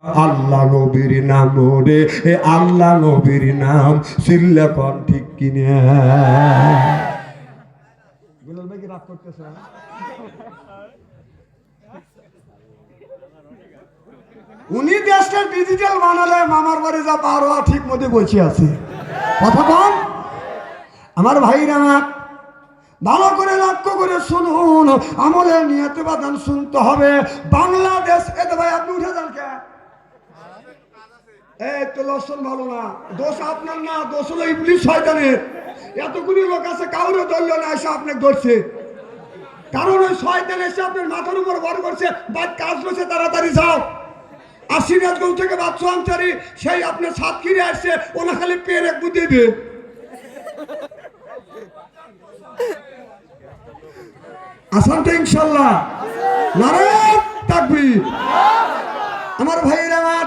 আল্লাহ নবীর নাম রে, আল্লাহ নবীর নাম চিল্লা কোন ঠিক কিনা? গোলাল ভাই কি রাগ করতেছে? উনি দেশটা ডিজিটাল বানালে মামার বাড়ি যা পার হওয়া ঠিক মতো বসে আছে। কথা কম আমার ভাইরা, আমার ভালো করে লক্ষ্য করে শুনুন, আমলের নিয়তে বাদান শুনতে হবে। বাংলাদেশ এতে ভাই আপনি উঠে যান কে? এই তো লক্ষণ ভালো না, দোষ আপনার না, দোষ হলো ইবলিস শয়তানের। এতগুলি লোক আছে, কাউরে ধরলো না, এসে আপনাকে ধরছে। কারণ ওই শয়তান এসে আপনার মাথার উপর ভর করছে, বাদ কাজ রয়েছে, তাড়াতাড়ি যাও। আশীর্বাদগঞ্জ থেকে বাদশা আনসারি সেই আপনার সাতক্ষীরে আসছে, ওনা খালি পেরে একটু দেবে। আসান তো ইনশাল্লাহ, নারায়ণ তাকবীর। আমার ভাইয়ের আমার,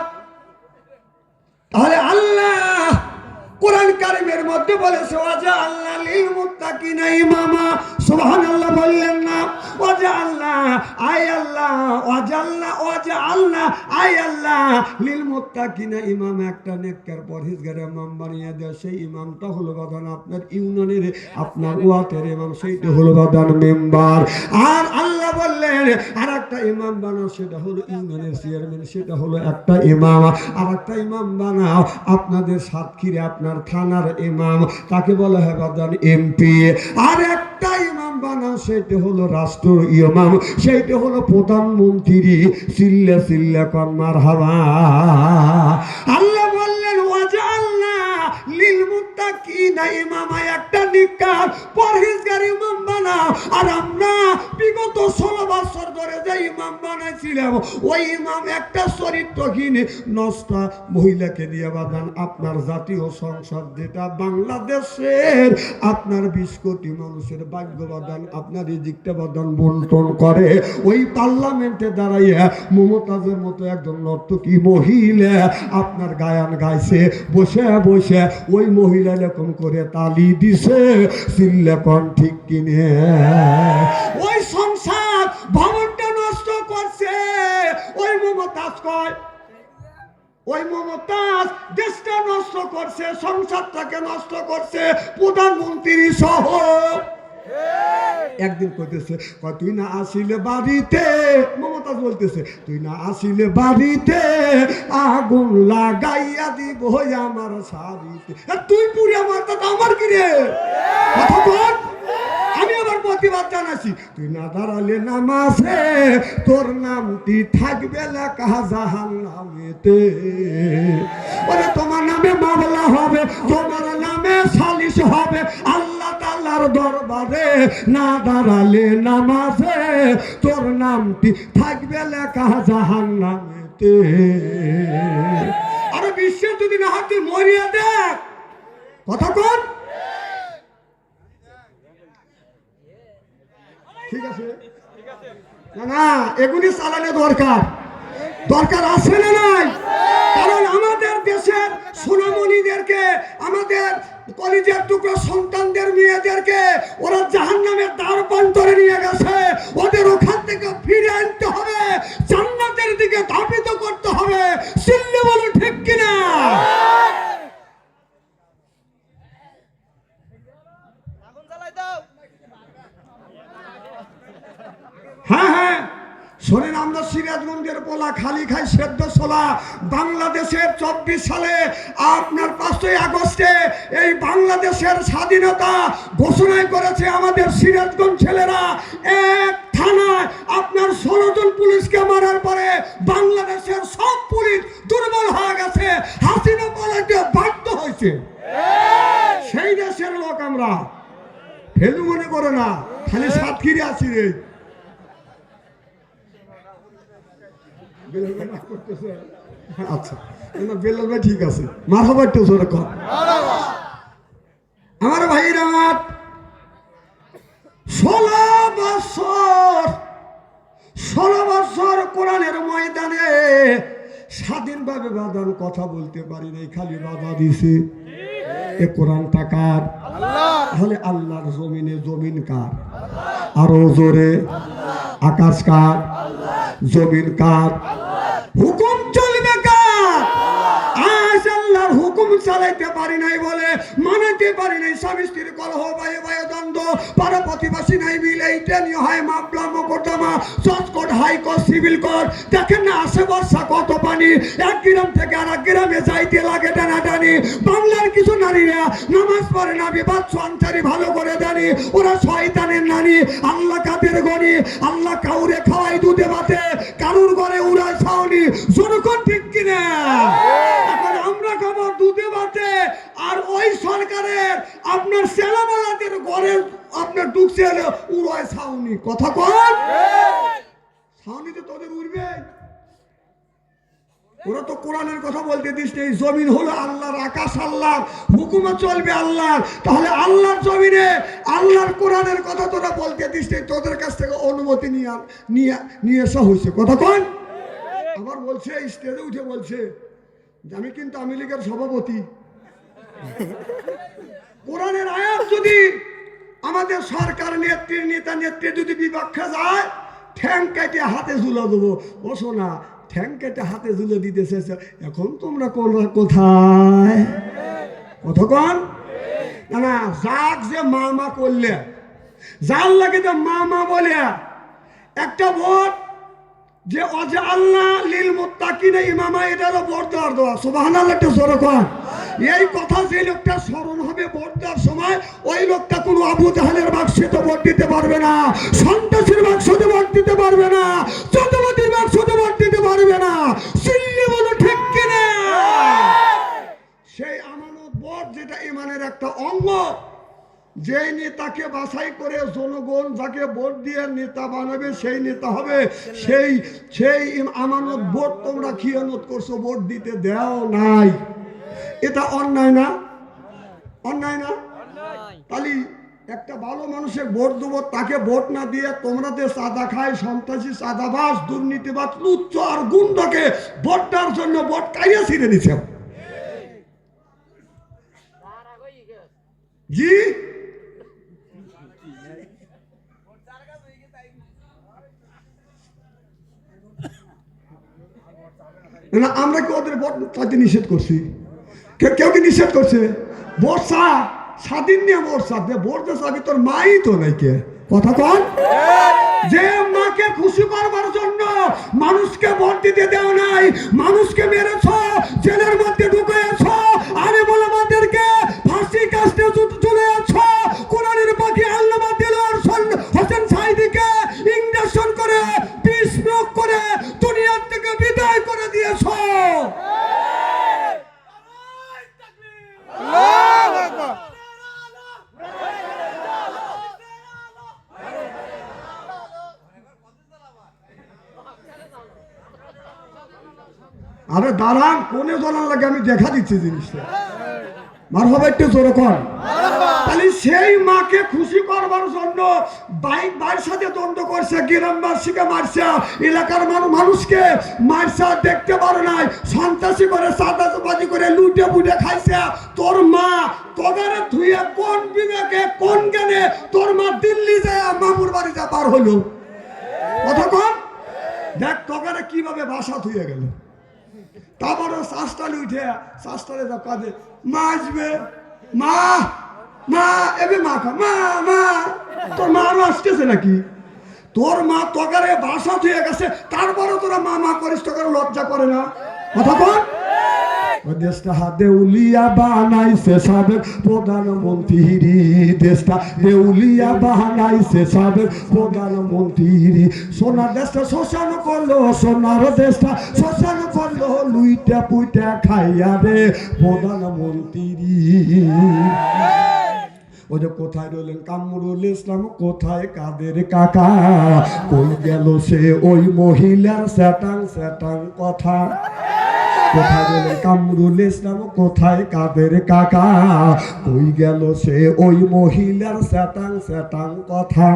তাহলে আল্লাহ কোরআন কারীমের মধ্যে বলেছে ওয়াজা আল্লাহ লিল মুত্তাকিনা ইমামা। সুবহানাল্লাহ বললেন না? ওয়াজা আল্লাহ আয় আল্লাহ, ওয়াজা আল্লাহ আয় আল্লাহ লিল মুত্তাকিনা ইমাম, একটা নেককার পরহেজগার ইমাম বানিয়ে দেয়। সেই ইমামটা হলো বাদান আপনার ইউনিয়নের, আপনার ওয়াতের ইমাম, সেইটা হলো বাদান মেম্বার। আর আল্লাহ বললেন আর একটা ইমাম বানাও, সেটা হলো ইউনিয়নের চেয়ারম্যান, সেটা হলো একটা ইমাম। আর একটা ইমাম বানাও আপনাদের সাতক্ষীরে আপনার থানার ইমাম, তাকে বলা হয় বাদান এমপি। আর একটা ইমাম বানাও, সেটা হলো রাষ্ট্র ইমাম, সেইটা হলো প্রধানমন্ত্রী। চিল্লা চিল্লা কর মারহাবা। আল্লাহ বললেন ওয়াজআলনা লিল মুত্তাকিনা ইমামা, একটা নেককার পরহেজগার ইমাম বানাও। আর আমরা বিগত 16 বছর ধরে যে ইমাম বানাইছিলাম, ওই ইমাম একটা চরিত্রহীন নষ্টা মহিলাকে দিয়ে বাদান আপনার জাতীয় সংসদ, যেটা বাংলাদেশের আপনার 20 কোটি মানুষের ভাগ্য বাদান আপনার এই দিকটা বাদান বন্টন করে। ওই পার্লামেন্টে দাঁড়াইয়া মমতাজের মতো একজন নর্তকী মহিলা আপনার গায়ান গাইছে, বসে বসে ওই মহিলা এরকম করে তালি দিছে। চিল্লা কোন ঠিক কিনে? ওই সংসার ভবনটা নষ্ট করছে ওই মমতাজ। কয় ওই মমতাজ দেশটা নষ্ট করছে, সংসারটাকে নষ্ট করছে প্রধানমন্ত্রী সহ। একদিন কইতেছে তুই না আসিলে বাড়িতে, মমতাজ বলতেছে তুই না আসিলে বাড়িতে আগুন লাগাইয়া দিব আমার শাড়িতে। তুই পুরি আমার, তা আমার কি রে? কথা বল। আমি আবার প্রতিবাদ জানাচ্ছি, তুই না দাঁড়ালে নামাজে তোর নামটি থাকবে লেখা জাহান্নামেতে। ওরে তোমার নামে মামলা হবে, তোমার নামে সালিশ হবে আল্লাহ তাআলার দরবারে। না দাঁড়ালে নামাজে তোর নামটি থাকবে লেখা জাহান্নামেতে। আরে বিশ্বে যদি না হয় তুই মরিয়া দেখ। কথা কন ঠিক আছে না? এগুলি চালানো দরকার, দরকার আছে না নাই? কারণ আমাদের দেশের সোনামণিদেরকে, আমাদের কলিজার টুকরো সন্তানদের, মেয়েদেরকে ওরা জাহান্নামের দ্বার প্রান্তরে নিয়ে গেছে। ওদের ওখান থেকে ফিরে আনতে হবে, জান্নাতের দিকে ধাবিত করতে হবে। চিল্লে বলো ঠিক কিনা? হ্যাঁ হ্যাঁ শোনেন, আমরা সিরাজগঞ্জের পোলা খালি খাই সেদ্ধ ছোলা। বাংলাদেশের 24 সালে আপনার 5ই আগস্টে এই বাংলাদেশের স্বাধীনতা ঘোষণা করেছে আমাদের সিরাজগঞ্জ ছেলেরা। এক থানায় আপনার 16 জন পুলিশকে মারার পরে বাংলাদেশের সব পুলিশ দুর্বল হয়ে গেছে, হাসিনা পালাতে বাধ্য হয়েছে। সেই দেশের লোক আমরা, ফেলু মনে করে না, খালি সাতক্ষীরে আছি রে। আচ্ছা বেলাল ভাই ঠিক আছে, মারহাবা একটু জোরে কর। আমার ভাইরা আমার 16 বছর কোরআনের ময়দানে স্বাধীনভাবে বাদান কথা বলতে পারি নাই, খালি বাধা দিছে। এ কোরআনটা কার? তাহলে আল্লাহর জমিনে জমিন কার? আরো জোরে, আকাশ কার? জমিন কার? হুকুম চলবে কার? চালাইতে পারি নাই বলে, মানাইতে পারি নাই স্বামী স্ত্রীর কলহ, বায়ে বায়ে দ্বন্দ্ব, পাড়া প্রতিবাসী নাই মিল, এইটা নিয়ে হয় মামলা মোকদ্দমা, জজ কোর্ট, হাইকোর্ট, সিভিল কোর্ট। দেখেন না আসে বর্ষা কত পানি, এক গ্রাম থেকে আর এক গ্রামে যাইতে লাগে টানাটানি। বাংলার কিছু নারীরা নামাজ পড়ে না, বিবাদ সঞ্চারী ভালো করে জানি, ওরা শয়তানের নানি। আল্লাহ কাদের গনি, আল্লাহ কাউরে খাওয়াই দুধে ভাতে, কারুর ঘরে উড়ায় ছাউনি। জনগণ ঠিক কিনা? এখন আমরা খাবো দুধে ভাতে, আর ওই সরকারের আপনার সেলামালাদের ঘরে আপনার ঢুকছে হলে উড়ায় ছাউনি। কথা কন, ছাউনিতে তোদের উড়বে? ওরা তো কোরআনের কথা বলতে দিস নেই। জমিন হলো আল্লাহর, আকাশ আল্লাহর, হুকুমে চলবে আল্লাহর। তাহলে আল্লাহর জমিনে আল্লাহর কোরআনের কথা তোরা বলতে দিস নেই, তোদের কাছ থেকে অনুমতি নিয়ে আসা হয়েছে। কথা কন। আবার বলছে, স্টেজে উঠে বলছে আমি কিন্তু আওয়ামী লীগের সভাপতি। কোরআনের আয়াত যদি আমাদের সরকার নেত্রী, নেতা নেত্রী যদি বিপক্ষে যায়, ঠ্যাং কেটে হাতে ঝুলা দেবো। ও শোনা, ঠ্যাং কেটে হাতে ঝুলে দিতেছে। এখন তোমরা কোথায়? কতক্ষণ না না, যাক যে মা করলে, যার লাগে যে মা বলে একটা ভোট, যে অজে আল্লাহ লিল মুত্তাকিনা ইমামা, এটা হলো ভোট দেওয়ার দোয়া। সুবহানাল্লাহ, একটু জোরে কর। এই কথা যে লোকটা স্মরণ হবে ভোট দেওয়ার সময়, ওই লোকটা কোনো আবু জাহেলের বাক্সতে ভোট দিতে পারবে না, সন্ত্রাসীর বাক্সতে ভোট দিতে পারবে না, চন্দ্রবতীর বাক্সতে ভোট দিতে পারবে না। চিল্লি বলো ঠিক কিনা? সেই আমানত ভোট, যেটা ইমানের একটা অঙ্গ, যে নেতাকে বাছাই করে জনগণ যাকে ভোট দিয়ে নেতা বানাবে, সেই নেতা হবে। সেই আমানত ভোট তোমরা খিয়ানত করছো, ভোট দিতে দেও নাই। এটা অন্যায় না? অন্যায় না? তাহলে একটা ভালো মানুষের ভোট দেবো, তাকে ভোট না দিয়ে তোমরা যে চাঁদা খায়, সন্ত্রাসী, চাঁদাবাজ, দুর্নীতিবাদ, লুচ্চ আর গুন্ডাকে ভোট দেওয়ার জন্য ভোট কাইয়া ছিঁড়ে দিচ্ছে। জি, না আমরা কি ওদের ভোট চাইতে নিষেধ করছি? কেউ কি নিষেধ করছে? ভোট স্বাধীন নিয়ে ভোট চাবে, ভোট চাবি তোর মাই তো নাই। কে কথা কন? যে মাকে খুশি করবার জন্য মানুষকে ভোট দিতে দেও নাই, মানুষকে মেরেছ, জেলের মধ্যে ঢুকেছ, আরে বলে আমাদেরকে ফাঁসি কাস্টে চলেছ, কোরআনের পাখি আল্লামা দিলওয়ার হোসেন সাঈদীকে ইঞ্জেকশন করে, বিষ প্রয়োগ করে দুনিয়ার থেকে বিদায় করে দিয়েছ। আরে দাঁড়ান, কোনে জানার লাগে আমি দেখা দিচ্ছি জিনিসটা। মার হবে একটু জোরে কর। তাহলে সেই মাকে খুশি করবার জন্য বাইর সাথে দ্বন্দ্ব করছে, গ্রামবাসীকে মারছে, এলাকার মানুষকে মারছে, দেখতে পারো নাই, সন্ত্রাসী করে, চাঁদাবাজি করে, লুটে পুটে খাইছে। তোর মা তোদের ধুয়ে কোন বিবেকে, কোন জ্ঞানে তোর মা দিল্লি যায় মামুর বাড়ি যা পার হলো? কতক্ষণ দেখ তোকে কিভাবে বাসা ধুয়ে গেল। তারপরে শাস্তালে উঠে, শাস্তালে যা কাঁদে, মা আসবে, মা মা এবে মা খা, মা মা। তোর মা আরো আসতেছে নাকি? তোর মা তোকারে বাসা ধুয়ে গেছে, তারপরে তোরা মা করিস, তোকারে লজ্জা করে না? কথা বল। দেশটা দেউলিয়া বানাইছে সাবেক প্রধানমন্ত্রী, দেশটা দেউলিয়া বানাইছে সাবেক প্রধানমন্ত্রী। সোনার দেশটা শ্মশান করলো, সোনার দেশটা শ্মশান করলো, লুইটা পুইটা খাইয়া রে প্রধানমন্ত্রী। ওই যে কোথায় রইলেন কামরুল ইসলাম, কোথায় কাদের কাকা, কই গেল সে ওই মহিলার স্যাটাং স্যাটাং কথা। কোথায় গেলেন কামরুল ইসলাম, কোথায় কাদের কাকা, কই গেল সে ওই মহিলার স্যাটাং স্যাটাং কথা।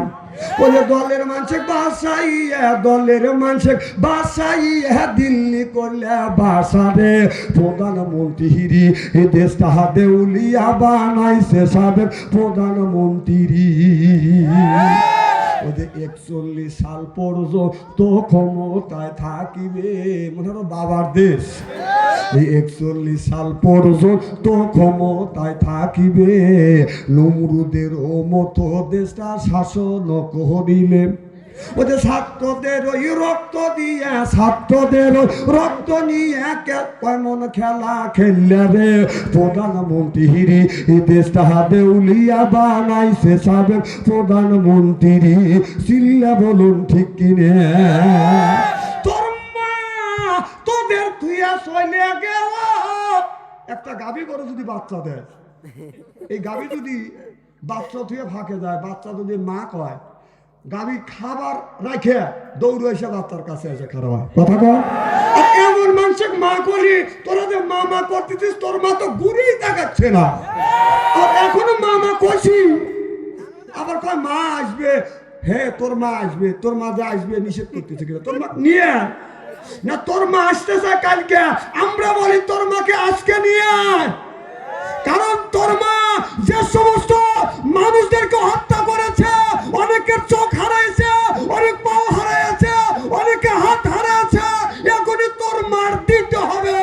ওই দলের মানুষ বাসাইয়া, দলের মানুষ বাসাইয়া, দিল্লি করলে বাসারে প্রধানমন্ত্রী। এ দেশটা দেউলিয়া বানাইছে সাবেক প্রধানমন্ত্রী। ওদের 41 সাল পর্যন্ত ক্ষমতায় থাকিবে, মনে হলো বাবার দেশ। এই 41 সাল পর্যন্ত ক্ষমতায় থাকিবে, নমরুদের মতো দেশটা শাসন করিলে। ওদের ছাত্রদের ওই রক্ত দিয়ে, ছাত্রদের রক্ত নিয়ে কেমন খেলা খেললে রে প্রধানমন্ত্রী, এই দেশটা দেউলিয়া বানাইছে সাবেক প্রধানমন্ত্রী। চিল্লা বলুন ঠিক কিনে? তোর মা তোদের তুইয়া চলে গেল। একটা গাভী করে যদি বাচ্চা দেয়, এই গাভী যদি বাচ্চা থুয়ে ফাঁকে যায়, বাচ্চা যদি মা কয়, গাভী খাবার রাখে দৌড়ে এসে বাচ্চার কাছে এসে খারাপ হয়। কথা কর। এমন মানুষের মা করি, তোরা যে মা মা করতেছিস, তোর মা তো ঘুরেই দেখাচ্ছে না। আর এখনো মা মা করছি, আবার কয় মা আসবে। হে তোর মা আসবে, তোর মা যে আসবে নিষেধ করতেছে কিনা? তোর মা নিয়ে না, তোর মা আসতেছে কালকে, আমরা বলি তোর মাকে আজকে নিয়ে আয়। কারণ তোর মা যে সমস্ত মানুষদেরকে হত্যা করেছে, অনেকের চোখ হারাইছে, অনেক পাও হারাইছে, অনেকে হাত হারাইছে, এখনই তোর মার দিতে হবে।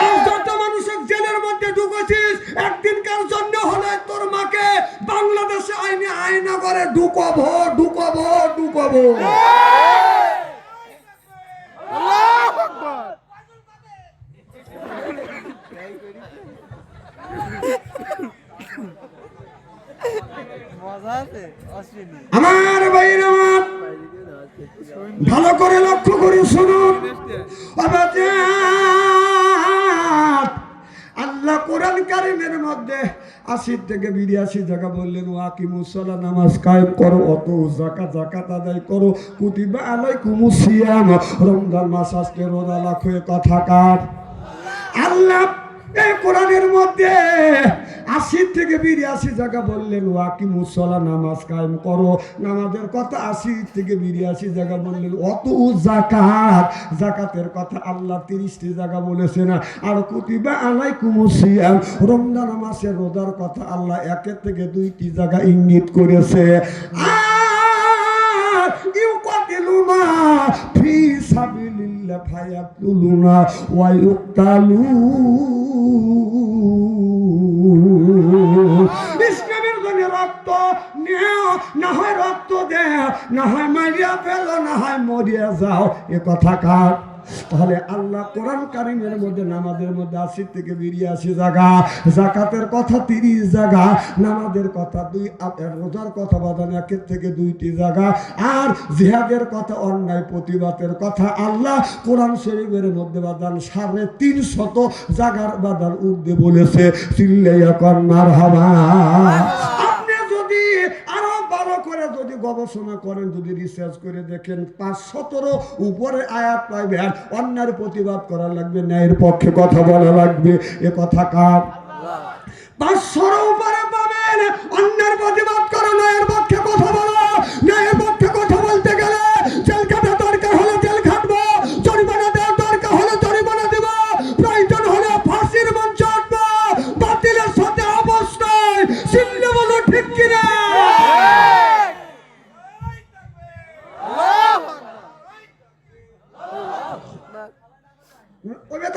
আর যত মানুষের জেলের মধ্যে ঢুকেছিস, একদিনকার জন্য হলে তোর মাকে বাংলাদেশে আয়না করে ঢুকাবো ঢুকাবো ঢুকাবো। আমার ভাইয়ের আমার ভালো করে লক্ষ্য করে শুনুন। আল্লাহ কোরআন কারিমের মধ্যে 80 থেকে 82 জায়গা বললেন, ওয়াকিমুস সালাহ, নামাজ কায়েম করো, অত যাকাত আদায় করো, কুতিবা আলাইকুমুস সিয়াম, রমজান মাস আসলে রোজা রাখো। কথা কার? আল্লাহ এই কোরআনের মধ্যে 80 থেকে 82 জায়গা বললেন ওয়াকিমুস সালাহ, নামাজ কায়েম করো। নামাজের কথা 80 থেকে 82 জায়গা বললেন। অত জাকাতের কথা আল্লাহ 30টি জায়গা বলেছেন। আর কুতিবা আলাইকুমুস সিয়াম, রমজান মাসের রোজার কথা আল্লাহ 1 থেকে 2টি জায়গা ইঙ্গিত করেছে। ইউকাতিলুনা ফি সাবিলিল্লাহ ফায়াকুলুনা ওয়া ইউক্তালুন। ইসলামের জন্য রক্ত নেও, না হয় রক্ত দেও, না হয় মারিয়া ফেলো, না হয় মরিয়া যাও। এ কথা কার? তাহলে আল্লাহ কোরআন কারিমের মধ্যে নামাজের মধ্যে 80 থেকে 82 জায়গা, যাকাতের কথা 30 জায়গা, নামাজের কথা 2, রোজার কথা বাদান 1 থেকে 2টি জায়গা, আর জিহাদের কথা, অন্যায় প্রতিবাদের কথা আল্লাহ কোরআন শরীফের মধ্যে বাদান 350 জায়গার বাদান উর্দে বলেছে। চিল্লাইয়া কর মারহাবা। যদি গবেষণা করেন, যদি রিসার্চ করে দেখেন, 517 উপরে আয়াত পাইবেন। অন্যায়ের প্রতিবাদ করা লাগবে, ন্যায়ের পক্ষে কথা বলা লাগবে। এ কথা কার? 500 উপরে পাবেন। অন্যায়ের প্রতিবাদ করো, ন্যায়ের পক্ষে কথা বলো। ন্যায়ের পক্ষে কথা বলতে গেলে জেল খাটা দরকার হলে জেল খাটবো, জরিমানা দেওয়ার দরকার হলে জরিমানা দেব, প্রয়োজন হলে ফাঁসির মঞ্চে উঠবো। বাতিলের সাথে অবস্থায় চিল্লে বলো ঠিক কিনা?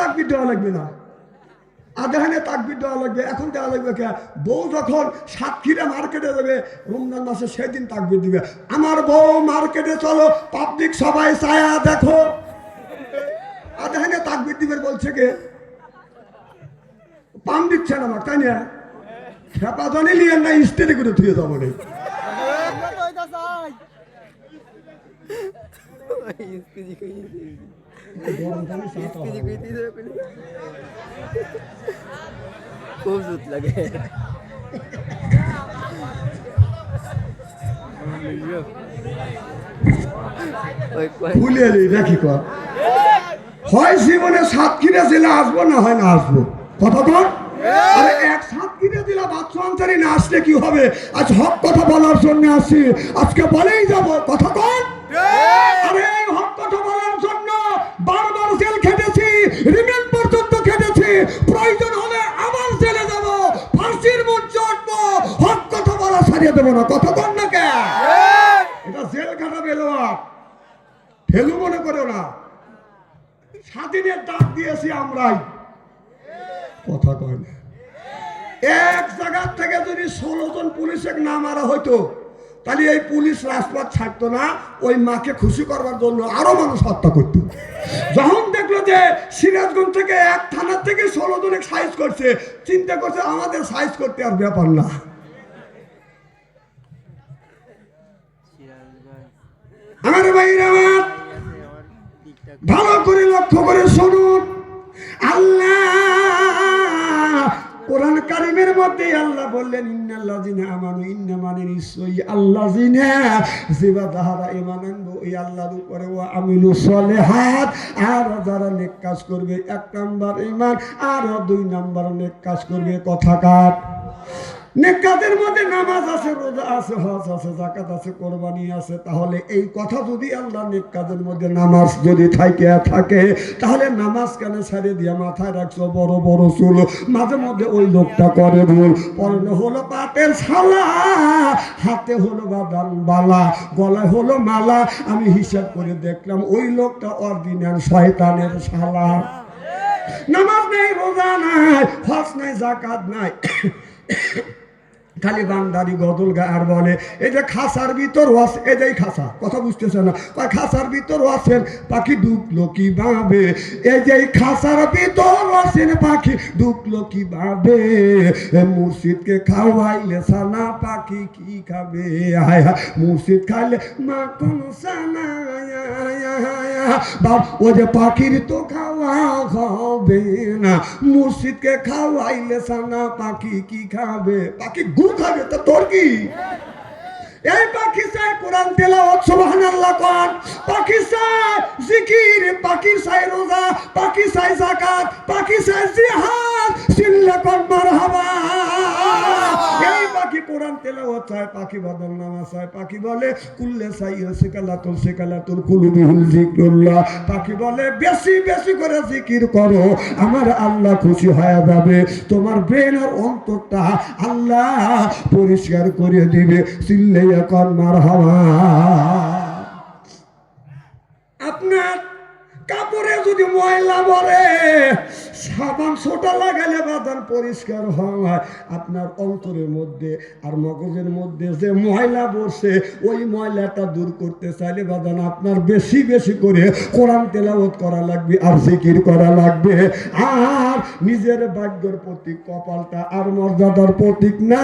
তাকবীর দেওয়া লাগবে না, আদাহানে তাকবীর দেওয়া লাগবে। এখন দেওয়া লাগবে কে? বউ যখন সাতক্ষীরা মার্কেটে যাবে রমজান মাসে, সেদিন তাকবীর দিবে। আমার বউ মার্কেটে চলো, পাবলিক সবাই ছায়া দেখো, আদাহানে তাকবীর দিবে বলছে কে? পাম দিচ্ছে না আমার, তাই না? খেপা জানি লিয়ে না, স্টেডে করে ধুয়ে যাবো না। খুব জুত লাগে। ভুলে দেখি কর হয় জীবনে সাতক্ষীরা জেলা আসবো, না হয় না আসবো। কথা কর। আরে এক সাতক্ষীরা জেলা বাদশা আনসারি না আসলে কি হবে? আজ হক কথা বলার জন্য আসি, আজকে বলেই যাব। কথা কর। আরে হক কথা বলার জন্য বারবার জেল খেটেছি, রিমান্ড পর্যন্ত খেটেছি, প্রয়োজন হলে আবার জেলে যাব, ফাঁসির মঞ্চে উঠবো, হক কথা বলা ছাড়িয়ে দেবো না। কথা কর না কে? এটা জেল খাটা বেলোয়া, ফেলু মনে করো না। স্বাধীনের ডাক দিয়ে গেছি আমরাই। কথা কয় না। এক জায়গা থেকে যদি 16 জন পুলিশের না মারা হইতো তাহলে এই পুলিশ রাজপথ ছাড়তো না, ওই মাকে খুশি করবার জন্য আরো মানুষ হত্যা করতো। যখন দেখলো যে সিরাজগঞ্জ থেকে এক থানার থেকে 16 জনে সাইজ করছে, চিন্তা করছে আমাদের সাইজ করতে আর ব্যাপার না। আমার ভাইরা আমার ভালো করে লক্ষ্য করে শুনুন, আল্লাহ কোরআন কারিমের মধ্যে আল্লাহ বললেন ইন্নাল্লাযিনা আমানু, ইন্না মানে নিশ্চয়ই আল্লাযিনা জিবা যাহারা ঈমান আনবো এই আল্লাহর উপরে, ওয়া আমিলু সলিহাত আর যারা নেক কাজ করবে। 1 নাম্বার ঈমান, আর 2 নাম্বার নেক কাজ করবে। কথা কাট। নেক কাজের মধ্যে নামাজ আছে, রোজা আছে, হজ আছে, যাকাত আছে, কোরবানি আছে। তাহলে এই কথা যদি আল্লাহ নেক কাজের মধ্যে নামাজ যদি থাকে তাহলে নামাজ কেন ছেড়ে দিয়ে মাথায় রাখছো বড় বড় চুল, মাঝে মধ্যে ওই লোকটা করে ভুল, পরনে হলো পাটের ছালা, হাতে হলো বাদাম বালা, গলায় হলো মালা। আমি হিসাব করে দেখলাম ওই লোকটা অরিজিনাল শয়তানের শালা। নামাজ নেই, রোজা নাই, হজ নাই, যাকাত নাই, খালি বান্দারি গদল গায় আর বলে এই যে খাসার ভিতর আছে, এই যে খাসা, কথা বুঝতেছে না, খাসার ভিতর আছেন পাখি ঢুকলো কি ভাবে, এই যে খাসার ভিতর আছেন পাখি ঢুকলো কি ভাবে, মুর্শিদকে খাওয়াইলে সানা পাখি কি খাবে, আয়া মুর্শিদ খাইলে মাখন সানা, বাপ ও যে পাখির তো খাওয়া হবে না, মুর্শিদকে খাওয়াইলে সানা পাখি কি খাবে, পাখি গু খাবে। তো তোর কি? এই পাখি চায় কোরআন তেলাওয়াত, সুবহানাল্লাহ কোন, পাখি চায় জিকির, পাখি চায় রোজা, পাখি চায় যাকাত, পাখি চায় জিহাদ, চিল্লা কোন মারহাবা। এই পাখি কোরআন তেলাওয়াত চায়, পাখি বদল নামাজ চায়, পাখি বলে কুল্লে চাই সেকালাতুল কুলুবিহুল যিকরুল্লাহ, পাখি বলে বেশি বেশি করে জিকির করো, আমার আল্লাহ খুশি হয়ে যাবে, তোমার ব্রেন আর অন্তরটা আল্লাহ পরিষ্কার করে দিবে। চিল্লে এখন মারহাবা। আপনার কাপড়ে যদি ময়লা ভরে সাবান সোটা লাগালে বাদান পরিষ্কার হয়, আপনার অন্তরের মধ্যে আর মগজের মধ্যে যে ময়লা বসে ওই ময়লাটা দূর করতে চাইলে বাদান আপনার বেশি বেশি করে কোরআন তেলাওয়াত করা লাগবে আর জিকির করা লাগবে। আর নিজের ভাগ্যের প্রতীক কপালটা আর মর্যাদার প্রতীক না,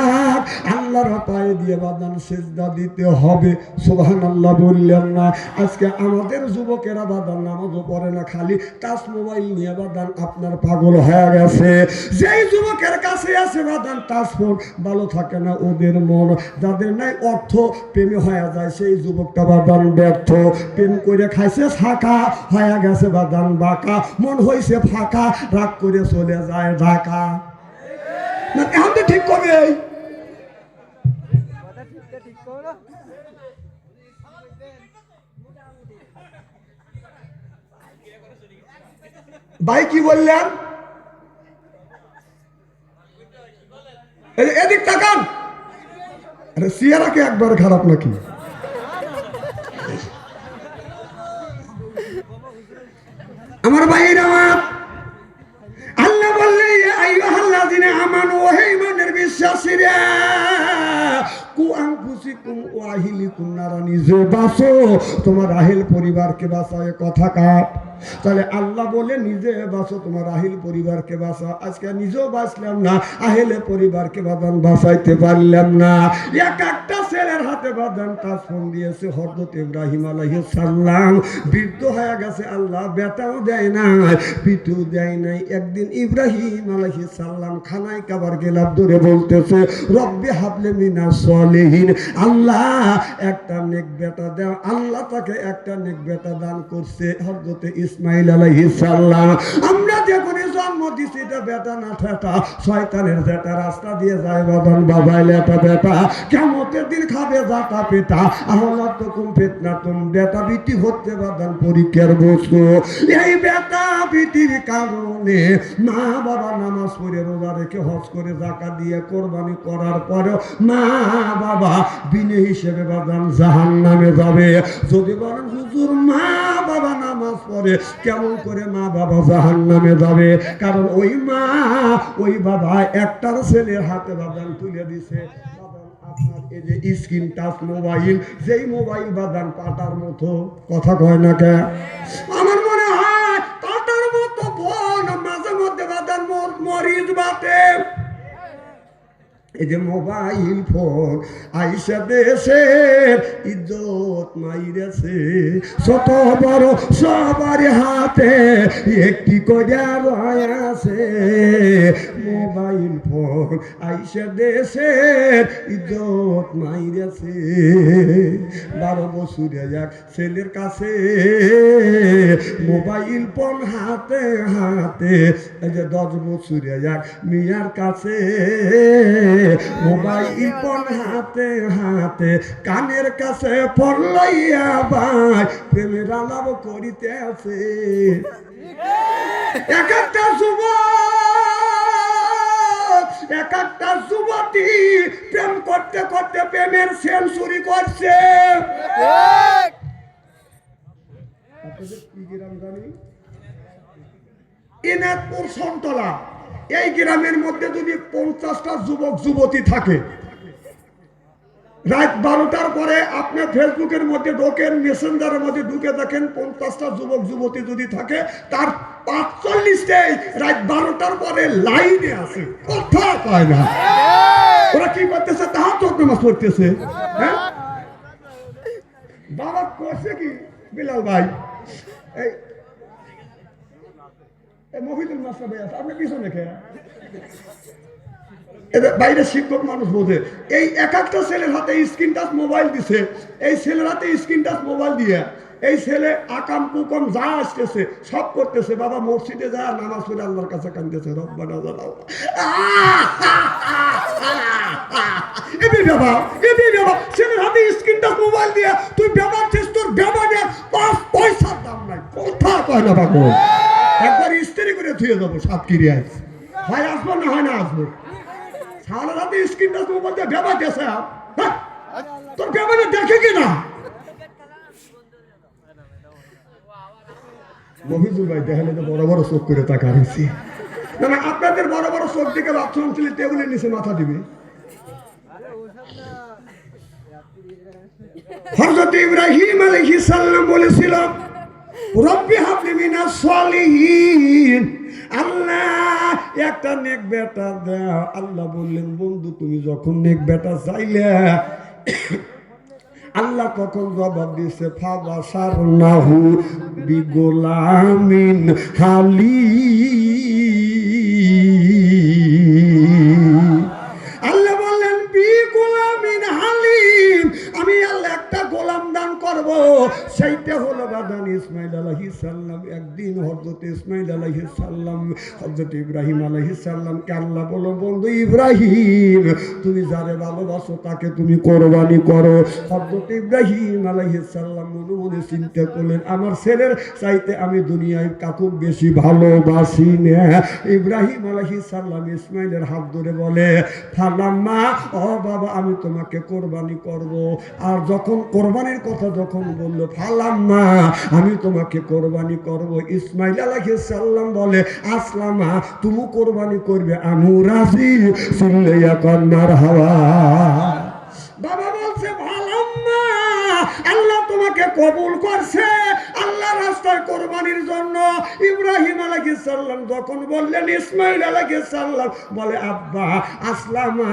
আল্লাহর পায়ে দিয়ে বাদান সেজদা দিতে হবে। সুবহানাল্লাহ বললেন না? আজকে আমাদের যুবকেরা বাদান নামাজও পড়ে না, খালি টাচ মোবাইল নিয়ে বাদান আপনার পাগল হয়ে গেছে। যেই যুবকের কাছে আছে বাদান টাচ ফোন, ভালো থাকে না ওদের মন, যাদের নাই অর্থ প্রেমে হয়ে যায় সেই যুবকটা বাদান ব্যর্থ, প্রেম করে খাইছে ফাঁকা হয়ে গেছে বাদান বাঁকা, মন হয়েছে ফাঁকা, রাগ করে চলে যায় ঢাকা। না এখন তো ঠিক কবে ভাই কি বললেন? এদিক তাকান। আরে সিয়ারাকে একবার খারাপ নাকি? আমার ভাইরা আমার আল্লাহ বললেন ইয়া আইয়ুহাল্লাযিনা আমানু, ওহে ঈমানের বিশ্বাসীরা, কু আনফুসিকুম ওয়া আহলিকুম নারা, নিজে বাঁচো তোমার আহেল পরিবারকে বাঁচাও। কথা কাট। তাহলে আল্লাহ বলে নিজে বাঁচো তোমার আহিল পরিবারকে বাঁচাও। আজকে নিজেও বাঁচলাম না, আহেলে পরিবারকে বাদান বাঁচাইতে পারলাম না। এক একটা ছেলের হাতে বাদান টাচ ফোন দিয়েছে হযরত ইব্রাহিম আলাইহিস সালাম, বৃদ্ধ হয়ে গেছে, আল্লাহ বেটাও দেয় না পিঠও দেয় নাই। একদিন ইব্রাহিম আলাইহিস সালাম খানায় কাবার গেলাম ধরে বলতেছে রব্বি হাবলি মিনাস সলিহিন, আল্লাহ একটা নেক বেটা দাও। আল্লাহ তাকে একটা নেক বেটা দান করছে, হযরত ইসমাইল আলাইহিস সালাম। আমরা যখনই জন্ম দিছি এটা বেটা না ঠেটা, শয়তানের যেটা রাস্তা দিয়ে যায় বাবান বাবাইলে এটা বেটা, কিয়ামতের দিন খাবে যাতা পেটা, আহলাত তুকুম ফিতনাতুম, বেটা বিটি হচ্ছে বাবান পরীক্ষার বস্তু। এই বেটা বিটির কারণে মা বাবা নামাজ পড়ে রোজা রেখে হজ করে যাকাত দিয়ে কোরবানি করার পরেও মা বাবা বিনে হিসেবে বাবান জাহান্নামে যাবে। যদি বলেন হুজুর মা বাবা নামাজ নামাজ পড়ে কেমন করে মা বাবা জাহান্নামে যাবে? কারণ ওই মা ওই বাবা একটার ছেলের হাতে বাদান তুলে দিছে। আপনার এই যে স্ক্রিন টাচ মোবাইল, যেই মোবাইল বাদান পাটার মতো, কথা কয় না কে? আমার মনে হয় পাটার মতো ফোন মাঝে মধ্যে বাদান মরিচ বাটে। এই যে মোবাইল ফোন আইসা দেশের ইজ্জত মাইরেছে। ছোট বড় সবার হাতে একটি করে আছে মোবাইল ফোন আইসা দেশের ইজ্জত মাইরেছে। 12 বছরে এক ছেলের কাছে মোবাইল ফোন হাতে হাতে, এই যে 10 বছরে এক মিয়ার কাছে মোবাইল ফোন হাতে হাতে, কানের কাছে ফোন লইয়া ভাই প্রেমের আলাপ করিতে আছে। এক একটা যুবক এক একটা যুবতী প্রেম করতে করতে প্রেমের সেঞ্চুরি করছে। কি গ্রাম জানি? ইনাদপুর সন্তলা। এই গ্রামের মধ্যে যদি 50টা যুবক যুবতী থাকে, রাত 12টার পরে আপনি ফেসবুকের মধ্যে ঢোকেন, মেসেঞ্জারের মধ্যে ঢুকে দেখেন 50টা যুবক যুবতী যদি থাকে, তার 45টাই রাত 12টার পরে লাইনে আছে, কথা কয় না। ওরা কি করতেছে? তাহাজ্জুদ নামাজ পড়তেছে। হ্যাঁ, বাবা করছে কি বিলাল ভাই? এই মফিদুল মাস্টার ভাই আছে, আপনি পিছনে খেয়ে বাইরে শিক্ষক মানুষ বোঝে। এই এক একটা ছেলের হাতে স্ক্রিন টাচ মোবাইল দিছে। এই ছেলের হাতে স্ক্রিন টাচ মোবাইল দিয়ে এই ছেলে আকাম কুকম যা আসতেছে সব করতেছে। বাবা মসজিদে যায় নামাজ পড়ে আল্লাহর কাছে কাঁদতেছে, রব্বানা জালাল। এবে বাবা ছেলের হাতে স্ক্রিন টাচ মোবাইল দিয়ে তুই ব্যবহার দিস, তোর ব্যবহার 5 পয়সার দাম নাই, কথা কয় না বাবা। একবার স্ত্রী করে ধুয়ে যাবো সাতক্ষীরায়, হয় আসবো না হয় না আসবো। সারা রাতে স্ক্রিন টাচ মোবাইল দিয়ে ব্যবহার দিয়েছে, তোর ব্যবহারে দেখে কিনা? মফিজুল ভাই দেখলে তো বড় বড় চোখ করে তাকা রয়েছি। না আপনাদের বড় বড় চোখ দিকে বাথরুম ছেলে টেবিলের নিচে মাথা দিবে। হযরত ইব্রাহিম আলাইহিস সালাম বলেছিল, রব্বি হাবলি মিনাস সালিহিন, আল্লাহ একটা নেক বেটা দাও। আল্লাহ বললেন, বন্ধু তুমি যখন নেক বেটা চাইলে, আল্লাহ তখন জবাব দিয়েছে, ফাবাশারনাহু বিগুলামিন হালিম। আল্লাহ বললেন বিগুলামিন হালিম, আমি আল্লাহ একটা গোলাম দান করব। সেইটা হলো বাদান ইসমাইল আলাইহিস সালাম। একদিন হযরত ইসমাইল আলাইহিস সালাম হযরত ইব্রাহিম আলাইহিস সালামকে আল্লাহ বলো, বন্ধু ইব্রাহিম তুমি যারে ভালোবাসো তাকে তুমি কোরবানি করো। হযরত ইব্রাহিম আলাইহিস সালাম মনে মনে চিন্তা করলেন, আমার ছেলের চাইতে আমি দুনিয়ায় কাকু বেশি ভালোবাসি না। ইব্রাহিম আলাইহিস সালাম ইসমাইলের হাত ধরে বলে, ফালাম্মা, ও বাবা আমি তোমাকে কোরবানি করব। আর যখন কোরবানির কথা যখন বললো, ফালাম্মা আমি তোমাকে কোরবানি করব, ইসমাইল আলাইহিস সালাম বলে, আসলামা তুমি কোরবানি করবে, আমি রাজি। সিল্লাইয়া কন্নার হাওয়া। বাবা বলছে, ফালাম্মা আল্লাহ তোমাকে কবুল করছে আল্লাহ রাস্তায় কোরবানির জন্য। ইব্রাহিম আলাইহিস সালাম যখন বললেন, ইসমাইল আলাইহিস সালাম বলে, আব্বা আসলামা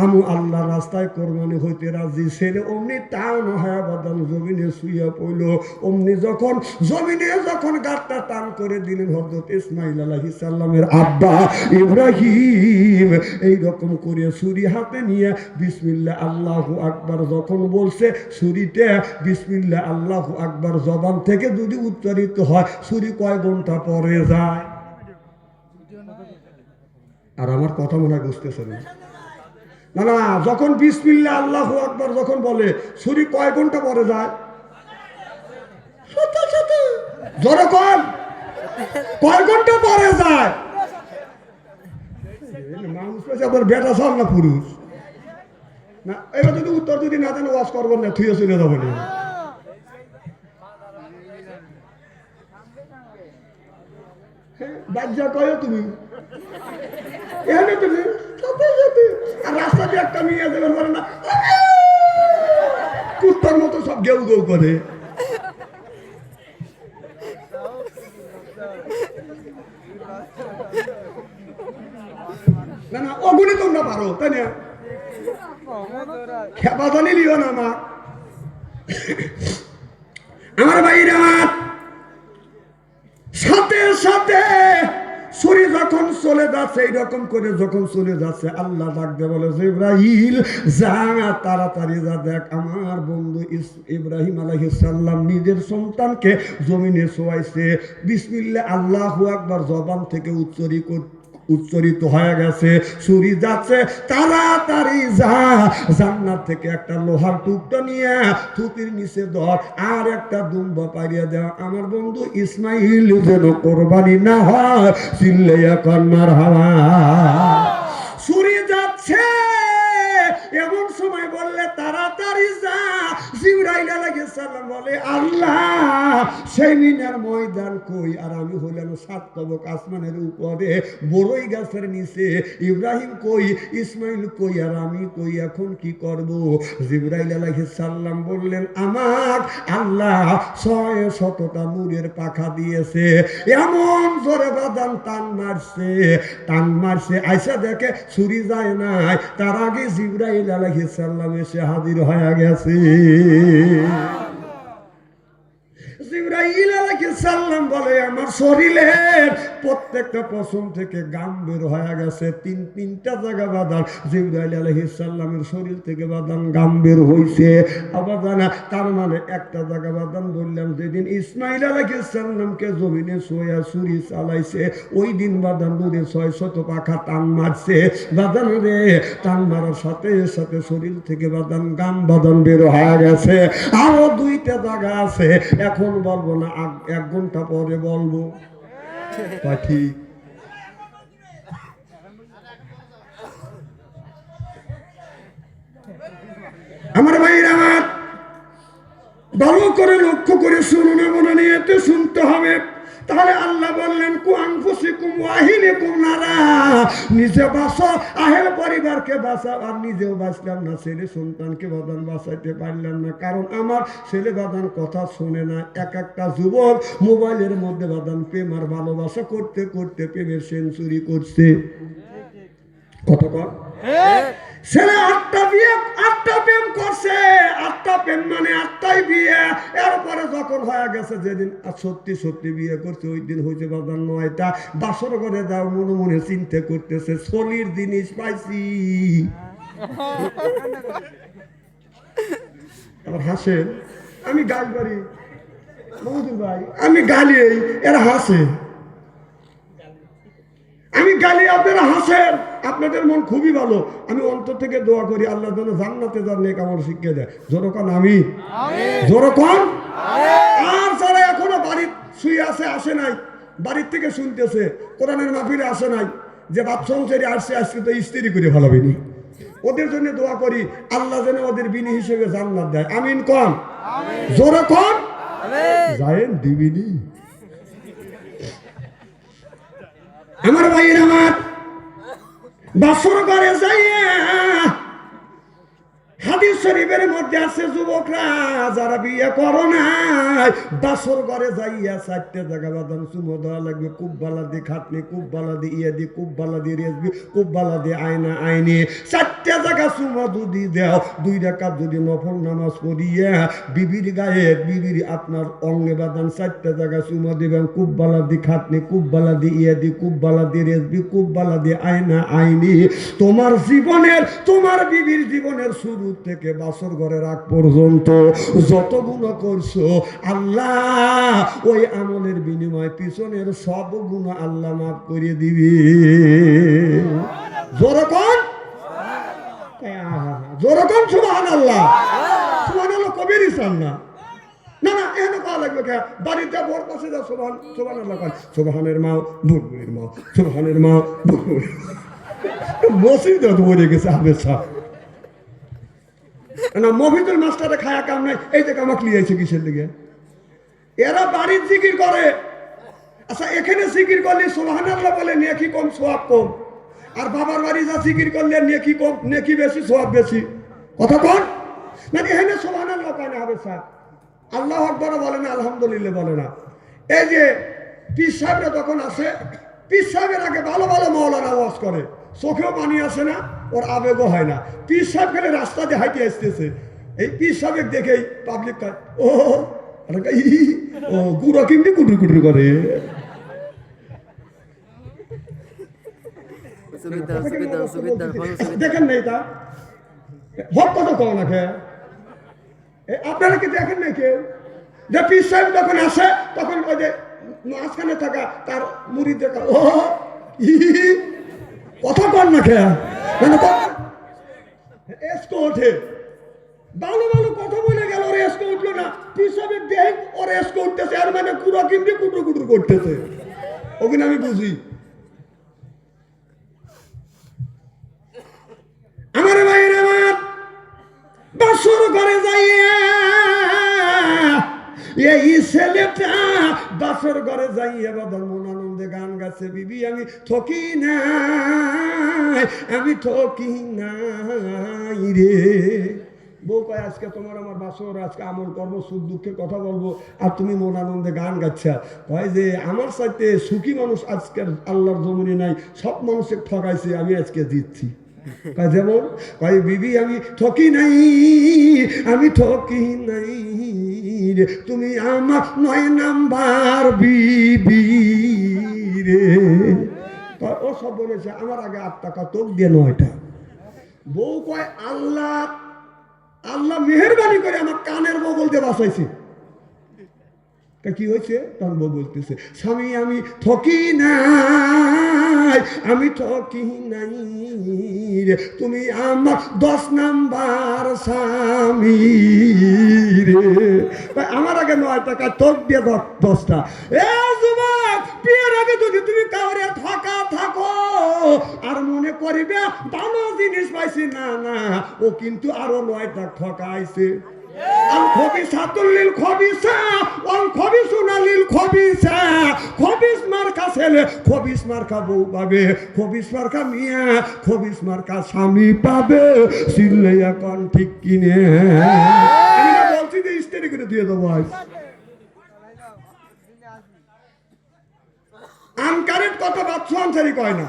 আমি আল্লাহ রাস্তায় কোরবানি হইতে রাজি। ছেলে অমনি টান হয়ে বাদাম জমিনে শুয়ে পড়ল। অমনি যখন জমিনে যখন গাঁটটা টান করে দিলেন, হযরত ইসমাইল আলাইহিস সালামের আব্বা ইব্রাহিম এই রকম করে ছুরি হাতে নিয়ে বিসমিল্লাহ আল্লাহু আকবার যখন বলছে, ছুরিতে বিসমিল্লাহ আল্লাহু আকবার জবান থেকে যদি উচ্চারিত হয়, ছুরি কয় ঘন্টা পরে যায়? আর আমার কথা মনে হয় বুঝতেছেন না? না, যখন বিসমিল্লাহ আল্লাহু আকবার যখন বলে, ছুরি কয় ঘন্টা পরে যায়? জোরে কন, কয় ঘন্টা পরে যায়? মানুষ আপনার বেটা সব না পুরুষ না? এবার যদি উত্তর যদি না দেন ওয়াজ করবেন না, থুয়ে চলে যাবেন। বাজ্যা কয়ো তুমি এখানে তুমি সাথে সাথে আর রাস্তা দিয়ে একটা মেয়ে যাবে পারে না কুত্তার মতো সব গেউ গেউ করে না না অগুনি তোমরা পারো তাই না খেপা জানি লিও না আমার ভাইরা সাথে সাথে ছুরি যখন চলে যাচ্ছে এইরকম করে যখন চলে যাচ্ছে আল্লাহ ডাকতে বলে জিবরাইল যা তাড়াতাড়ি যা দেখ আমার বন্ধু ইব্রাহিম আলাইহিস সালাম নিজের সন্তানকে জমিনে শোয়াইছে বিসমিল্লাহ আল্লাহু আকবার জবান থেকে উচ্চারিত হয়ে গেছে ছুরি যাচ্ছে তাড়াতাড়ি যা জান্নাত থেকে একটা লোহার টুকটা নিয়ে থুতির নিচে ধর আর একটা দুম্বা পাইয়া দেওয়া আমার বন্ধু ইসমাইল যেন কোরবানি না হয় চিল্লাইয়া কন্যার হাওয়া ছুরি যাচ্ছে এমন সময় বললে তাড়াতাড়ি যা জিবরাইল আলাইহিস সালাম বলে আল্লাহ সেই মিনার ময়দান কই আর আমি হলাম সাত তবক আসমানের উপরে বড়ই গাছের নিচে ইব্রাহিম কই ইসমাইল কই আর আমি কই এখন কি করব জিবরাইল আলাইহিস সালাম বললেন আমাক আল্লাহ 600টা নূরের পাখা দিয়েছে এমন জোরে বাদান টান মারছে আইসা দেখে ছুরি যায় নাই তার আগে জিবরাইল আলাইহিস সালাম এসে হাজির হয়ে গেছে জিবরাইল আলাইহিস সালাম বলে আমার শরীরের প্রত্যেকটা পশম থেকে গাম বের হয়ে গেছে তিনটা জায়গা বাদান জিবরাইল আলাইহিস সালামের শরীর থেকে বাদান গাম বের হইছে আবার জানা তার মানে একটা জায়গা বাদান বললাম যেদিন ইসমাইল আলাইহিস সালামকে জমিনে শোয়া ছুরি চালাইছে ওই দিন বাদান নূরে 600 পাখা টান মারছে বাদান রে টান মারার সাথে সাথে শরীর থেকে বাদান গাম বাদান বের হয়ে গেছে আরো 2টা জায়গা আছে এখন বলবো না 1 ঘন্টা পরে বলবো পাখি আমার ভাইরা আমার ভালো করে লক্ষ্য করে শুনুন মনে নিয়ে তো শুনতে হবে তাহলে আল্লাহ বললেন কু আনফুসিকুম ওয়া আহলিকুম নারা নিজে বাঁচো আহেল পরিবারকে বাঁচাও আর নিজেও বাঁচলাম না ছেলে সন্তানকে বাদান বাঁচাইতে পারলাম না কারণ আমার ছেলে বাদান কথা শুনে না একটা যুবক মোবাইলের মধ্যে বাদান প্রেম আর ভালোবাসা করতে করতে প্রেমের সেঞ্চুরি করছে কত কর ছেলে 8টা প্রেম করছে 8টা প্রেম মানে 8টাই বিয়ে এরপরে যখন হয়ে গেছে যেদিন সত্যি বিয়ে করছে ওই দিন হয়েছে বাজার 9টা বাসর করে দাও মনে মনে চিন্তা করতেছে সলির জিনিস পাইছি আবার হাসে আমি গাল করি মহদুর ভাই আমি গালি এরা হাসে আমি গালি আপনারা হাসেন আপনাদের মন খুবই ভালো আমি অন্তর থেকে দোয়া করি আল্লাহ যেন জান্নাতে যার নেক আমল শিখিয়ে দেয় জোরকন আমি জোরকন আর যারা এখনো বাড়ির শুয়ে আসে নাই বাড়ির থেকে শুনতেছে কোরআনের মাহফিলে আসে নাই যে বাপ সংসারে আসছে আজকে তো স্ত্রী করে ভালোবেনি ওদের জন্য দোয়া করি আল্লাহ যেন ওদের বিনি হিসেবে জান্নাত দেয় আমিন কোন জোরকন যায়েন দিবিনি আমার ভাইয়ের আমার বাসর করে যাইয়া হাদিস শরীফের মধ্যে আছে যুবকরা যারা বিয়ে করো নাই বাসর ঘরে যাইয়া 4টে জায়গা বাদান চুমো দেওয়া লাগবে খুব বালা দিয়ে খাটনি খুব বালা দিয়ে ইয়ে দি খুব বালা দিয়ে রেসবি খুব বালা দিয়ে আইনি 4টে জায়গা চুমো যদি দেও 2 রাকাত যদি নফল নামাজ পড়িয়া বিবির গায়ে বিবির আপনার অঙ্গে বাদান 4টে জায়গা চুমো দিবেন খুব বালা দিয়ে খাটনি খুব বালা দিয়ে ইয়ে দি খুব বালা দিয়ে রেসবি খুব বালা দিয়ে আইনি তোমার জীবনের তোমার বিবির জীবনের শুরু থেকে বাসর ঘরে রাখ পর্যন্ত যত গুনাহ করছো আল্লাহ ওই আমলের বিনিময়ে পিছনের সব গুনাহ আল্লাহ মাফ করে দিবে জোরকন সুবহানাল্লাহ সুবহানাল্লাহ কবির ইসান না না না এখানে কয়া লাগবে কে বাড়িতে বর পাশে যা সুবহানাল্লাহ কয় সুবহানের মা বুড়বুড়ির মা সুবহানের মা বুড়বুড়ি মসজিদে তো বলে গেছে হাফেজ সাহেব না মফিজুল মাস্টারে খায়া কাম নাই এই যে কামাক লিয়েছে কিসের দিকে এরা বাড়ির জিকির করে আচ্ছা এখানে জিকির করলে সুবহানাল্লাহ বলে নেকি কম সওয়াব কম, আর বাবার বাড়ি যা জিকির করলে নেকি কম নেকি বেশি সওয়াব বেশি, কথা কোন? মানে এখানে সুবহানাল্লাহ কেন হবে স্যার? আল্লাহু আকবার বলে না, আলহামদুলিল্লাহ বলে না। এই যে পীর সাহেবরা যখন আসে, পীর সাহেবের আগে ভালো ভালো মাওলানা ওয়াজ করে, চোখেও পানি আসে না, ওর আবেগও হয় না। পীর সাহেব খেলে রাস্তা দিয়ে হাইটে আসতেছে, এই পীর সাহেব দেখেই পাবলিক কয় ও ও গুড়া কিমটি কুটুর কুটুর করে। দেখেন নাই তা হক কথা কও না কে? আপনারা কি দেখেন নাই কেউ? যে পীর সাহেব যখন আসে তখন ওই যে মাঝখানে থাকা তার মুড়ি দেখা ও কথা কর না খেয়া এসকো ওঠে, ভালো ভালো কথা বলে গেল, ওর এসকো উঠলো না। পীর সাহেবের দেখ ওর এসকো উঠতেছে, আর মানে কুড়া কিমটি কুটুর কুটুর করতেছে, ওখানে আমি বুঝি। আমার ভাইয়ের আমার বাসর ঘরে যাইয়া এই ছেলেটা বাসর ঘরে যাইয়া বাদর মন আনন্দে গান গাছে, বিবি আমি ঠকি নাই, আমি ঠকি নাই রে। বউ কয় আজকে তোমার আমার বাসর, আজকে আমল করবো, সুখ দুঃখের কথা বলবো, আর তুমি মন আনন্দে গান গাচ্ছা। কয় যে আমার সাথে সুখী মানুষ আজকের আল্লাহর জমিনে নাই, সব মানুষের ঠকাইছে, আমি আজকে জিতছি। যেমন কয় বিবি আমি ঠকি নাই, আমি ঠকি নাই রে, তুমি আমার 9 নাম্বার বিবি রে। ও সব বলেছে আমার আগে 8 টাকা তোক দিয়ে 9টা। বউ কয় আল্লাহ আল্লাহ মেহেরবানি করে আমার কানের বগল দিয়ে বাঁচাইছে। কি হয়েছে? তখন বউ বলতেছে স্বামী আমি ঠকি নাই, আমি ঠকি নাই রে, তুমি আমার 10 নাম্বার স্বামী রে। আমার আগে 9 টাকা তোক দিয়ে 10টা। এ যুবক, বিয়ের আগে যদি তুমি কাউরে ঠকা থাকো আর মনে করিবে ভালো জিনিস পাইছি, না না, ও কিন্তু আরো 9টা ঠকাইছে। খবিস মার্কা ছেলে খবিস মার্কা বউ পাবে, খবিস মার্কা মিয়া খবিস মার্কা স্বামী পাবে, চিল্লে এখন ঠিক কিনে বলছি যে স্টেরি করে দিয়ে দেবো। আনকারেট কথা বাচ্চা আনসারি কয় না।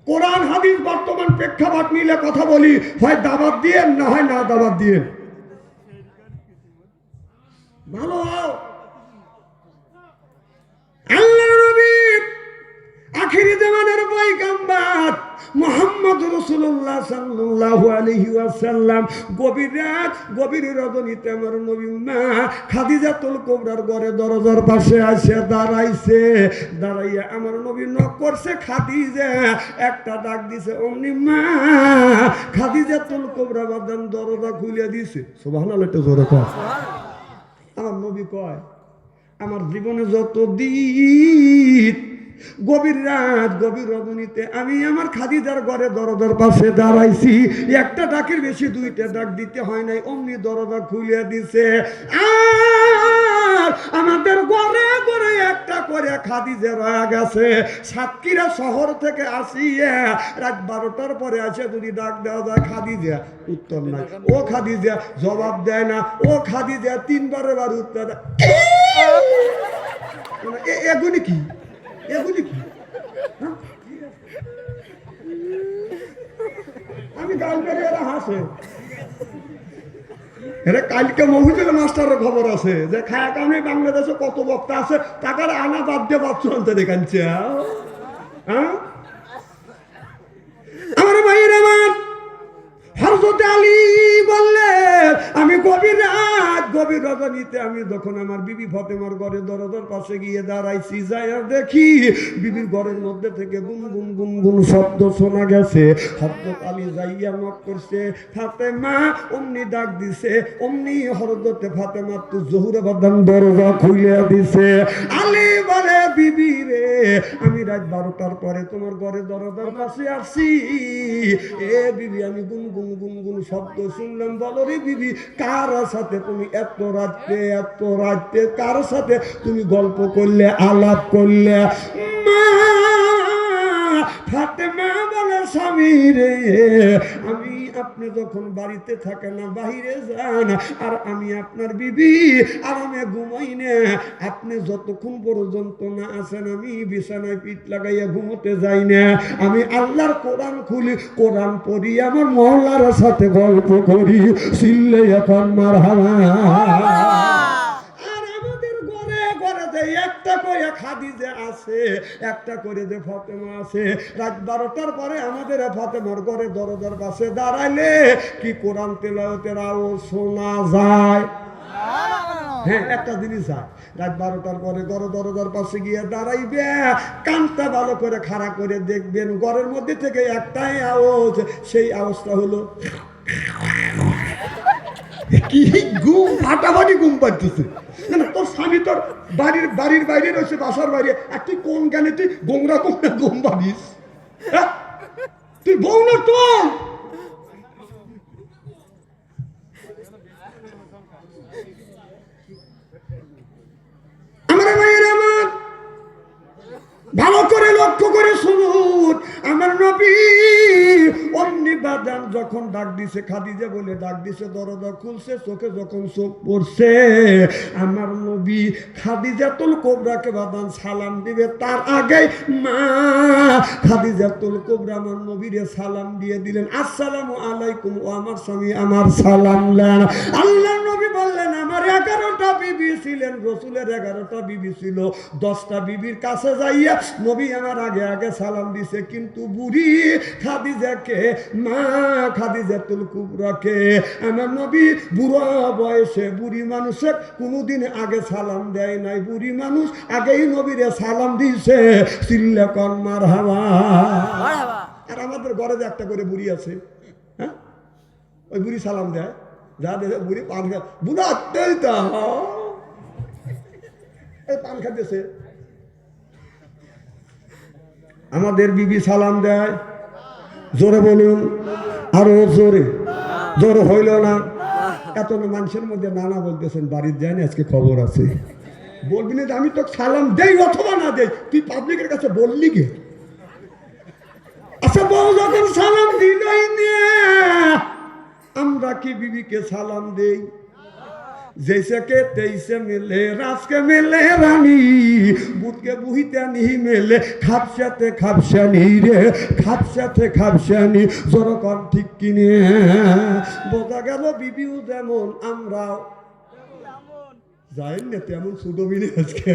কোরআন হাদিস বর্তমান প্রেক্ষাপট নিলে কথা বলি, হয় দাবাত দিয়ে না হয় না দাবাত দিয়ে। ভালো হও। আল্লাহর নবী আখিরি জামানার পয়গম্বর মুহাম্মদ রাসূলুল্লাহ সাল্লাল্লাহু আলাইহি ওয়াসাল্লাম গভীর রাত গভীর রজনীতে আমার নবী মা খাদিজাতুল কুবরার ঘরে দরজার পাশে আসে দাঁড়াইছে। দাঁড়াইয়া আমার নবী নক করছে, খাদিজা একটা ডাক দিছে, অমনি মা খাদিজাতুল কুবরা বাদান দরজা খুলে দিছে। সুবহানাল্লাহ, একটু জোরে কর। আমার নবী কয় আমার জীবনে যত দিন গভীর রাত গভীর রজনীতে আমি আমার খাদিজার ঘরে দরজার পাশে দাঁড়াইছি, একটা ডাকের বেশি 2টা ডাক দিতে হয় নাই, অমনি দরজা খুলে দিছে। আর আমাদের ঘরে ঘরে একটা করে খাদিজা রয়ে গেছে। সাতক্ষীরা শহর থেকে আসিয়া রাত 12টার পরে আসে যদি ডাক দেওয়া যায়, খাদিজা উত্তর নাই, ও খাদিজা জবাব দেয় না, ও খাদিজা 3বার উত্তর দেয়। এগুলি কি এগুলি কি? আমি গাল পেরে এরা হাসে। এরা কালকে মহিদুল মাস্টারের খবর আছে যে খায়া কামে বাংলাদেশে কত বক্তা আছে, টাকার আনা বাদ দিয়ে বাচ্চা আনতে দেখাচ্ছে। হ্যাঁ আমার ভাইয়ের আমার হযরত আলী বললেন আমি গভীর রাত গভীর রজনীতে আমি যখন আমার বিবি ফাতেমার ঘরে দরজার পাশে গিয়ে দাঁড়াইছি, যাইয়া দেখি বিবির ঘরের মধ্যে থেকে গুনগুন গুনগুন শব্দ শোনা গেছে। হযরত আলী যাইয়া নক করছে, ফাতেমা, অমনি ডাক দিছে, অমনি হযরত ফাতেমা তো জহুরে বাদান দরজা খুলে দিছে। আলী বলে বিবি রে আমি রাত 12টার পরে তোমার ঘরে দরজার পাশে আসছি, এ বিবি আমি গুনগুন গুনগুন শব্দ শুনলাম, বলো রে বিবি কার সাথে তুমি এত রাত্রে কার সাথে তুমি গল্প করলে, আলাপ করলে? মা ফাতেমা বলে স্বামী রে, আমি আপনি যখন বাড়িতে থাকেন না বাহিরে যান, আর আমি আপনার বিবি আরামে ঘুমাই না, আপনি যতক্ষণ পর্যন্ত না আসেন আমি বিছানায় পিঠ লাগাইয়া ঘুমোতে যাই না। আমি আল্লাহর কোরআন খুলি, কোরআন পড়ি, আমার মহল্লার সাথে গল্প করি। সিল্লে এখন মারহাবা। একটা করে খাদিজা আছে, একটা করে যে ফাতেমা আছে। রাত 12টার পরে আমাদের ফাতেমার ঘরে দরজার পাশে দাঁড়াইলে কি কোরআন তেলাওয়াতের আওয়াজ শোনা যায়? হ্যাঁ, একটা জিনিস যায়, রাত 12টার পরে ঘরে দরজার পাশে গিয়ে দাঁড়াইবে, কানটা ভালো করে খাড়া করে দেখবেন, ঘরের মধ্যে থেকে একটাই আওয়াজ, সেই আওয়াজটা হলো কি ঘুম ফাটাফাটি ঘুম পাচ্ছে। না তোর স্বামী তোর বাড়ির বাইরে রয়েছে, বাসার বাইরে, আর তুই কোন গানে তুই গোমরা ঘুম পাবিস? তুই বউ না তোর? আমার ভাইয়ের আমার ভালো করে লক্ষ্য করে শুনুন, আমার নবী অমনি বাদান যখন ডাক দিছে, খাদিজা বলে ডাক দিছে, দরজা খুলছে, চোখে যখন চোখ পড়ছে, আমার নবী খাদিজাতুল কুবরাকে বাদান সালাম দিবে, তার আগে মা খাদিজাতুল কুবরা আমার নবীরে সালাম দিয়ে দিলেন, আসসালামু আলাইকুম। ও আমার স্বামী আমার সালাম দেন। আল্লাহর নবী বললেন, আমার 11টা বিবি ছিলেন, রাসূলের 11টা বিবি ছিল, 10টা বিবির কাছে যাইয়া নবী আমার আগে সালাম দিছে, কিন্তু বুড়ি খাদিজাকে, মা খাদিজাতুল কুবরাকে আমার নবী বুড়ো বয়সে, বুড়ি মানুষের কোনোদিন আগে সালাম দেয় নাই, বুড়ি মানুষ আগেই নবীরে সালাম দিছে। সিল্লে কন মারহাবা। আর আমাদের ঘরে যে একটা করে বুড়ি আছে, হ্যাঁ, ওই বুড়ি সালাম দেয়, যা দেখে বুড়ি পান খা, বুড়া এই পান খাইতেছে, আমাদের বিবি সালাম দেয়, জোরে বলুন, আরো জোরে। জোরে হইল না? এত মানুষের মধ্যে নানা বলতেছেন, বাড়ির যায়নি, আজকে খবর আছে, বলবি না আমি তো সালাম দেই অথবা না দেই, তুই পাবলিকের কাছে বললি গে? আচ্ছা, বউ যখন সালাম দিলই নিয়ে, আমরা কি বিবিকে সালাম দেই? जैसे के तैसे मिले रास के मिले रानी, बुध के बुहिते नहीं मिले, खापसाते खापसानी रे, खापसाते खापसानी, जोर कौन ठीक किने बोझा गेलो बिबिও যেমন আমরাও যাই না তেমন সুদবিনী আজকে।